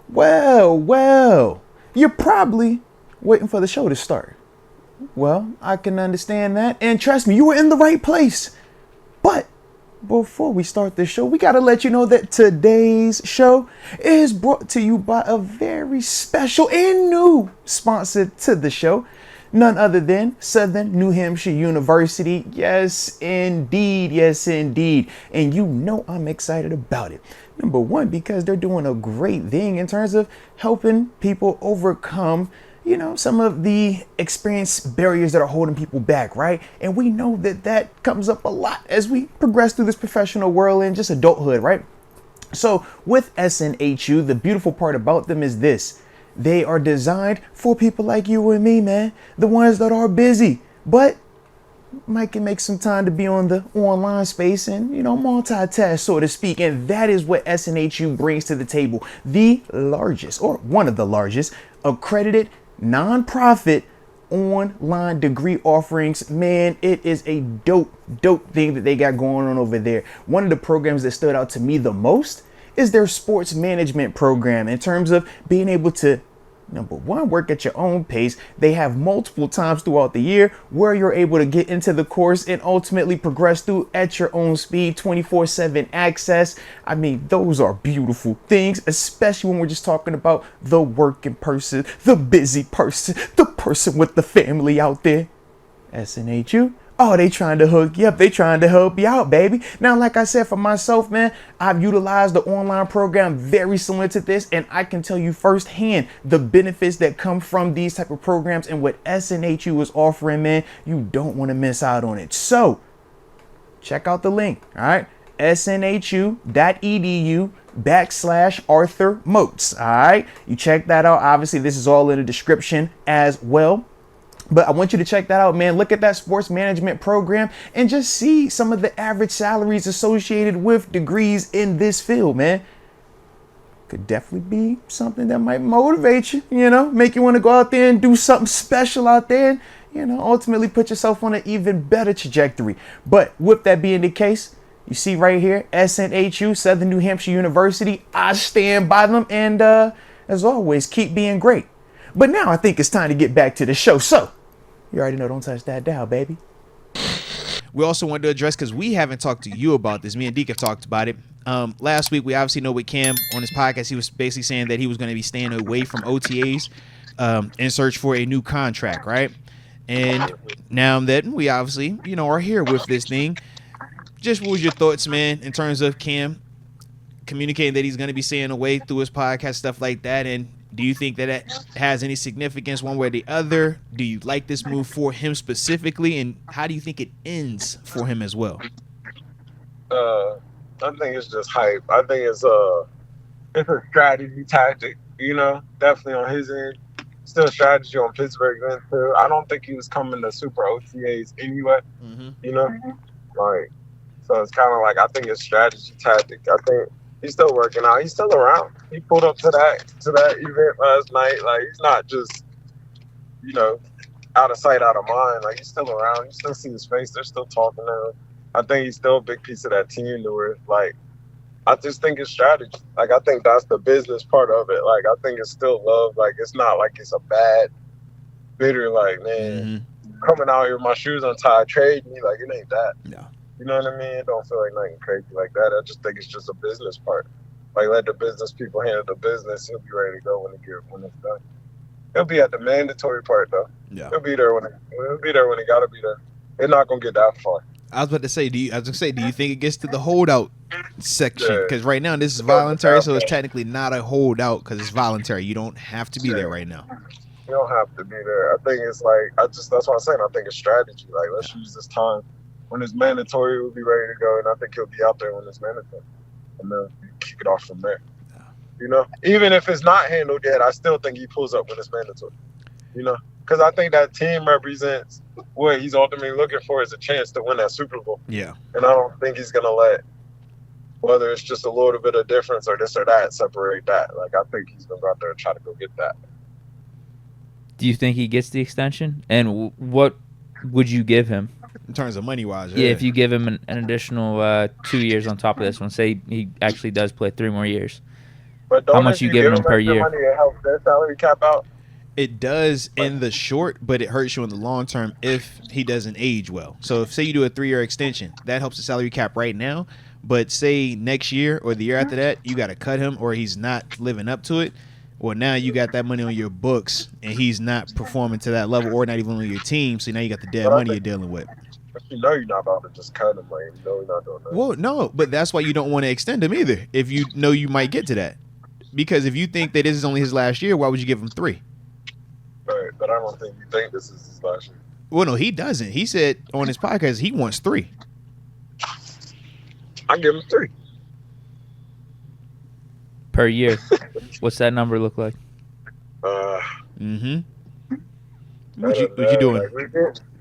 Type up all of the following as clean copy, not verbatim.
Well, you're probably waiting for the show to start. Well, I can understand that. And trust me, you were in the right place. But before we start the show, we got to let you know that today's show is brought to you by a very special and new sponsor to the show. None other than Southern New Hampshire University. Yes, indeed. Yes, indeed. And you know I'm excited about it. Number one, because they're doing a great thing in terms of helping people overcome, some of the experience barriers that are holding people back, right? And we know that comes up a lot as we progress through this professional world and just adulthood, right? So with SNHU, the beautiful part about them is this. They are designed for people like you and me, man. The ones that are busy, but can make some time to be on the online space and, multitask, so to speak. And that is what SNHU brings to the table. The largest, or one of the largest, accredited nonprofit online degree offerings. Man, it is a dope thing that they got going on over there. One of the programs that stood out to me the most is their sports management program, in terms of being able to, number one, work at your own pace. They have multiple times throughout the year where you're able to get into the course and ultimately progress through at your own speed, 24/7 access. I mean, those are beautiful things, especially when we're just talking about the working person, the busy person, the person with the family out there. SNHU. Oh, they trying to hook you up. They trying to help you out, baby. Now, like I said, for myself, man, I've utilized the online program very similar to this, and I can tell you firsthand the benefits that come from these type of programs and what SNHU is offering, man. You don't want to miss out on it. So check out the link, all right? snhu.edu/Arthur Moats, all right? You check that out. Obviously, this is all in the description as well. But I want you to check that out, man. Look at that sports management program and just see some of the average salaries associated with degrees in this field, man. Could definitely be something that might motivate you, make you want to go out there and do something special out there and, ultimately put yourself on an even better trajectory. But with that being the case, you see right here, SNHU, Southern New Hampshire University. I stand by them. And as always, keep being great. But now I think it's time to get back to the show. So, you already know, don't touch that dial, baby. We also wanted to address, because we haven't talked to you about this. Me and Deke have talked about it. Last week, we obviously know with Cam on his podcast, he was basically saying that he was going to be staying away from OTAs in search for a new contract, right? And now that we obviously, are here with this thing, just what was your thoughts, man, in terms of Cam communicating that he's going to be staying away through his podcast, stuff like that? And do you think that it has any significance one way or the other? Do you like this move for him specifically? And how do you think it ends for him as well? I think it's just hype. I think it's a strategy tactic, definitely on his end. Still strategy on Pittsburgh's end too. I don't think he was coming to super OTAs anyway, Like, so it's kind of like, I think it's strategy tactic. I think he's still working out. He's still around. He pulled up to that event last night. Like, he's not just, out of sight, out of mind. Like, he's still around. You still see his face. They're still talking to him. I think he's still a big piece of that team to where, like, I just think it's strategy. Like, I think that's the business part of it. Like, I think it's still love. Like, it's not like it's a bad, bitter, like, man, coming out here with my shoes untied, trade me. Like, it ain't that. No. You know what I mean? It don't feel like nothing crazy like that. I just think it's just a business part. Like, let the business people handle the business. He'll be ready to go when it's done. He'll be at the mandatory part though. Yeah. He'll be there when he gotta be there. They're not gonna get that far. I was about to say, do you think it gets to the holdout section? Because right now this is voluntary, so it's technically not a holdout because it's voluntary. You don't have to be there right now. You don't have to be there. I think it's like, that's what I'm saying. I think it's strategy. Like, let's use this time. When it's mandatory, we'll be ready to go, and I think he'll be out there when it's mandatory, and then kick it off from there. Even if it's not handled yet, I still think he pulls up when it's mandatory. Because I think that team represents what he's ultimately looking for is a chance to win that Super Bowl. Yeah. And I don't think he's gonna let whether it's just a little bit of difference or this or that separate that. Like, I think he's gonna go out there and try to go get that. Do you think he gets the extension? And what would you give him? In terms of money-wise, yeah, if you give him an additional 2 years on top of this one, say he actually does play 3 more years. But How don't much if you you giving give him them per extra year? money, it helps their salary cap out. It does in the short, but it hurts you in the long term if he doesn't age well. So if say you do a 3-year extension, that helps the salary cap right now. But say next year or the year after that, you got to cut him or he's not living up to it. Well, now you got that money on your books and he's not performing to that level or not even on your team. So now you got the dead But I money you're think, dealing with. but you know you're not about to just cut him. Like, you know you're not doing that. Well, no, but that's why you don't want to extend him either. If you know you might get to that, because if you think that this is only his last year, why would you give him 3? Right, but I don't think you think this is his last year. Well, no, he doesn't. He said on his podcast he wants 3. I give him 3. Per year. What's that number look like? Mm-hmm. What What you doing?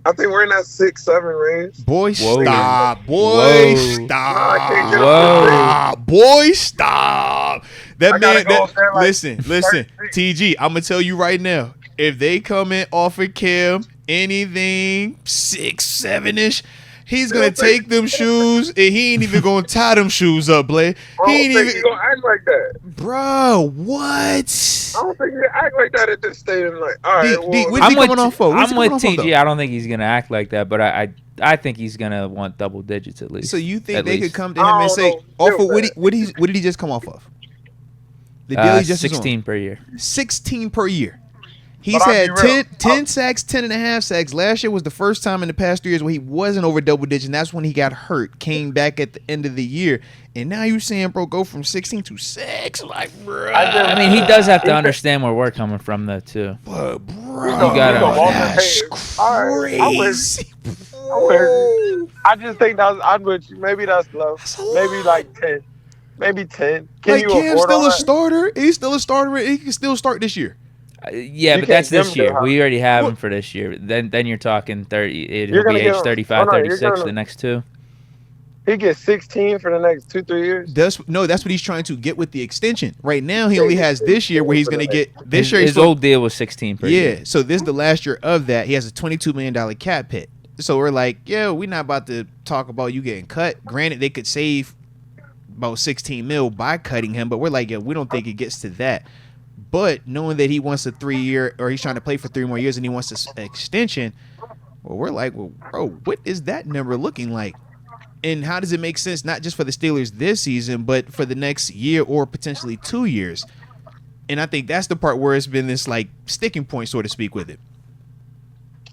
I think we're in that 6-7 range. Boy, Whoa. stop. Boy, Whoa. stop. Whoa. Boy, stop. That I gotta man, go up there like listen. 36. TG, I'm going to tell you right now. If they come in offer Cam anything 6, 7-ish, he's going to take them shoes and he ain't even going to tie them shoes up, Blay. I He don't ain't think even. he's gonna act like that. Bro, what? I don't think he act like that at this stadium. Like, all right, Deke, well, Deke, what is I'm he with, coming off for? What's he I'm with coming off of, TG. though? I don't think he's gonna act like that, but I think he's gonna want double digits at least. So you think At they least. could come to him and I say, don't know. "Off of what did he just come off of?" The deal he just was on. 16 per year. 16 per year. He's But I'll had be real. 10 sacks, 10.5 sacks. Last year was the first time in the past 3 years where he wasn't over double digits, and that's when he got hurt. Came back at the end of the year, and now you saying, bro, go from 16 to 6, like, bro. I mean, he does have to understand where we're coming from, though, too. But bro, You gotta- that's All right, I'm with crazy. I just think I'm with you. Maybe that's low. That's a lot. Maybe like 10. Maybe 10. Can Like you Cam's afford still all a that? starter. He's still a starter. He can still start this year. Yeah, You but that's can't give this him year. the- We already have What? him for this year. Then you're talking 30. You're It'll gonna be give age him- 35, oh, no, you're 36 gonna- the next 2. He gets 16 for the next 2-3 years. That's what he's trying to get with the extension. Right now, he only has this year where he's going to get this year. His old deal was 16 per year. Yeah, so this is the last year of that. He has a $22 million cap hit. So we're like, yeah, we're not about to talk about you getting cut. Granted, they could save about 16 mil by cutting him, but we're like, yeah, we don't think it gets to that. But knowing that he wants a 3-year, or he's trying to play for 3 more years and he wants an extension, well, we're like, well, bro, what is that number looking like? And how does it make sense, not just for the Steelers this season, but for the next year or potentially 2 years? And I think that's the part where it's been this like sticking point, so to speak, with it.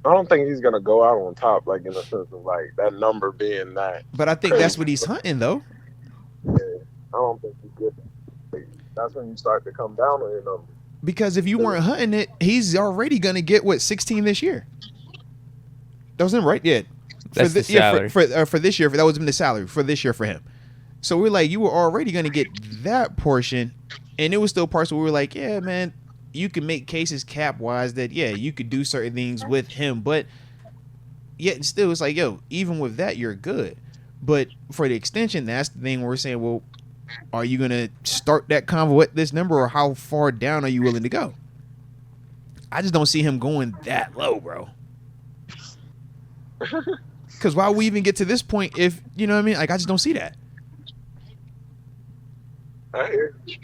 I don't think he's gonna go out on top, like in the sense of like that number being that. But I think that's what he's hunting, though. Yeah, I don't think he's good. That's when you start to come down on your number. Because if you weren't hunting it, he's already going to get, 16 this year? That was him, right? Yeah. That's the salary. For this year, that was been the salary for this year for him. So we're like, you were already going to get that portion, and it was still parts where we were like, yeah, man, you can make cases cap-wise that, yeah, you could do certain things with him, but yet still it's like, yo, even with that, you're good. But for the extension, that's the thing where we're saying, well, are you going to start that convo at this number, or how far down are you willing to go? I just don't see him going that low, bro. Because why we even get to this point if, you know what I mean? Like, I just don't see that. I hear you.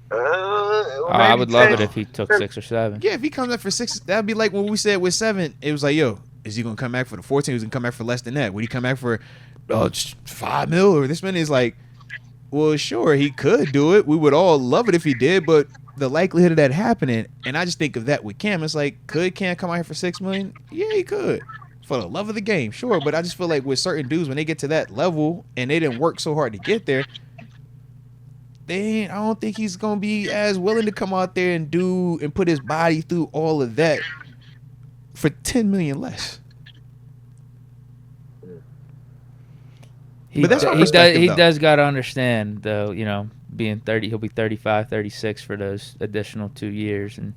I would love it if he took 6 or 7. Yeah, if he comes up for 6, that'd be like what we said with 7. It was like, yo, is he going to come back for the 14? He's going to come back for less than that. Would he come back for just 5 mil? Or this man is like, well, sure, he could do it. We would all love it if he did, but the likelihood of that happening, and I just think of that with Cam, it's like, could Cam come out here for $6 million? Yeah, he could. For the love of the game, sure. But I just feel like with certain dudes, when they get to that level and they didn't work so hard to get there, I don't think he's gonna be as willing to come out there and do and put his body through all of that for $10 million less. But that's my perspective, he though. does got to understand, though, you know, being 30, he'll be 35, 36 for those additional 2 years. And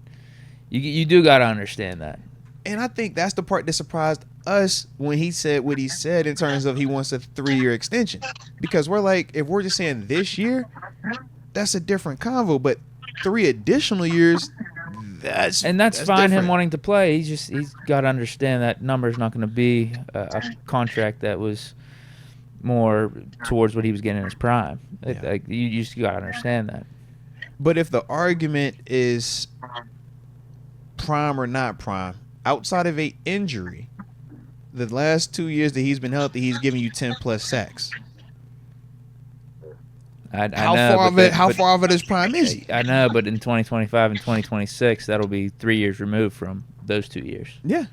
you do got to understand that. And I think that's the part that surprised us when he said what he said in terms of he wants a 3-year extension. Because we're like, if we're just saying this year, that's a different convo. But 3 additional years, that's fine. different. Him wanting to play. He's got to understand that number is not going to be a contract that was more towards what he was getting in his prime. Yeah. Like you just got to understand that. But if the argument is prime or not prime, outside of a injury, the last 2 years that he's been healthy, he's giving you 10+ sacks. How far of it is prime is he? I know, but in 2025 and 2026, that'll be 3 years removed from those 2 years. Yeah.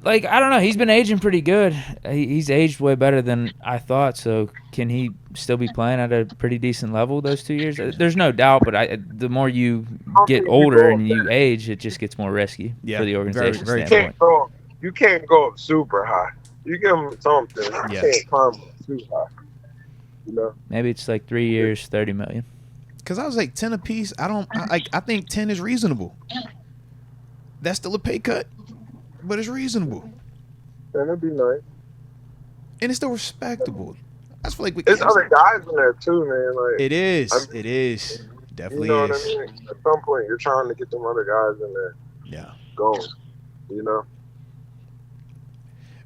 Like, I don't know. He's been aging pretty good. He's aged way better than I thought. So can he still be playing at a pretty decent level those 2 years? There's no doubt, but the more you get older and you age, it just gets more risky for the organization very standpoint. You can't go up super high. You give him something. You can't climb up too high. You know? Maybe it's like 3 years, $30 million. Because I was like 10 apiece. I think 10 is reasonable. That's still a pay cut, but it's reasonable. And it'd be nice. And it's still respectable. That's like there's other guys in there too, man. Like it is. It is. Definitely you know is. What I mean? At some point, you're trying to get them other guys in there. Yeah. Going. You know.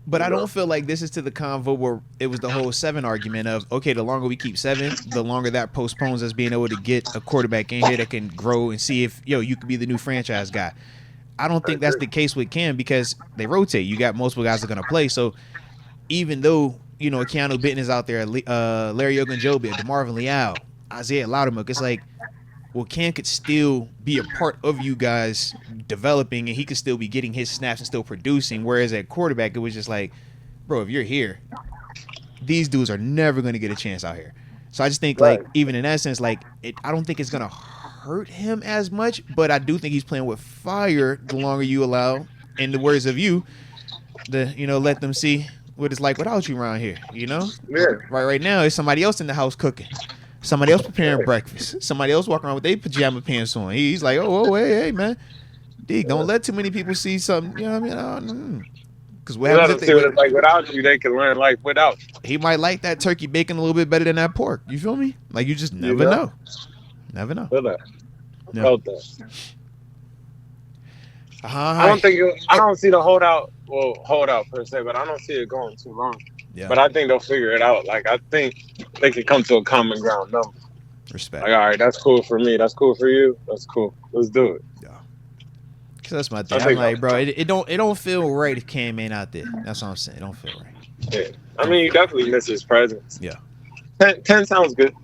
But I don't feel like this is to the convo where it was the whole 7 argument of, okay, the longer we keep 7, the longer that postpones us being able to get a quarterback in here that can grow and see if, you could be the new franchise guy. I don't think that's the case with Cam because they rotate. You got multiple guys that are going to play. So even though, Keanu Benton is out there, Larry Ogunjobi, DeMarvin Leal, Isaiah Loudermilk, it's like, well, Cam could still be a part of you guys developing, and he could still be getting his snaps and still producing. Whereas at quarterback, it was just like, bro, if you're here, these dudes are never going to get a chance out here. So I just think, like, even in that sense, like, I don't think it's going to hurt him as much, but I do think he's playing with fire the longer you allow, in the words of you, let them see what it's like without you around here, Yeah. Right now, it's somebody else in the house cooking. Somebody else preparing breakfast. Somebody else walking around with their pajama pants on. He's like, hey, man. Deke, don't let too many people see something. You know what I mean? Because what happens if they like without you, they can learn life without you. He might like that turkey bacon a little bit better than that pork. You feel me? Like, you just never know. Never know. Feel that. Felt that. I don't see the holdout per se, but I don't see it going too long. Yeah. But I think they'll figure it out. Like, I think they can come to a common ground number. Respect. Like, all right, that's cool for me. That's cool for you. That's cool. Let's do it. Yeah. Cause that's my thing. I'm like, bro, it don't feel right if Cam ain't out there. That's what I'm saying. It don't feel right. Yeah. I mean, you definitely miss his presence. Yeah. 10 sounds good.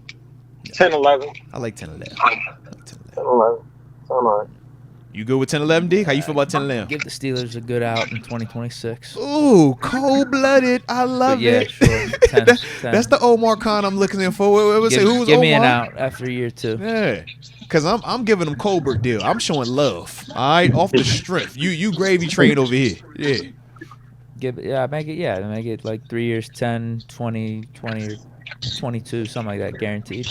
Yeah. 10, 11. I like 10, 11. 10, 11. Sound all right. You good with 10, 11, Deke? How you feel about 10, 11? Give the Steelers a good out in 2026. Ooh, cold-blooded. I love it. Sure. 10. That's the Omar Khan I'm looking in for. Who was Omar? Give me an out after year 2. Yeah. Because I'm giving them Colbert deal. I'm showing love. All right? Off the strip. You gravy train over here. Yeah. Make it like 3 years, 10, 20, 20, or 22, something like that, guaranteed.